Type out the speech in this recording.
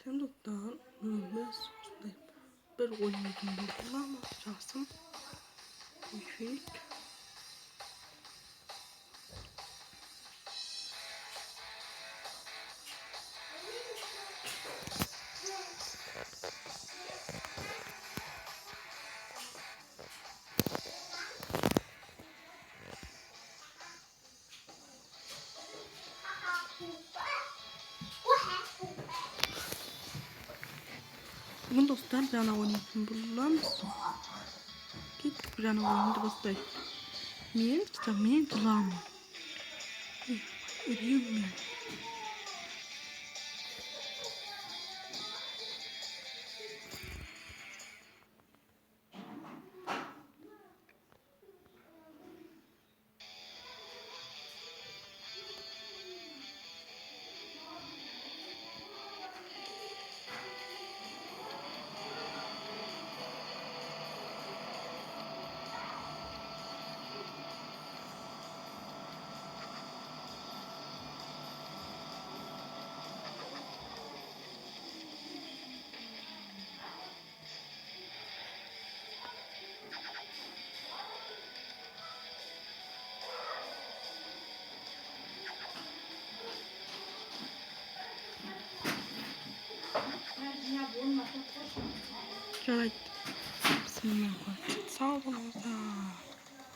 Selam dostlar. Ben sizdeyim. Bir oyunum buldular ama şahsım büyük. Bugün dostlar bir ana oyunum buldular mısın? Git bir ana oyunda bastay. Niye kitabı kulağım? Eriyorum ya. Şöyle bismillah. Sağ olun.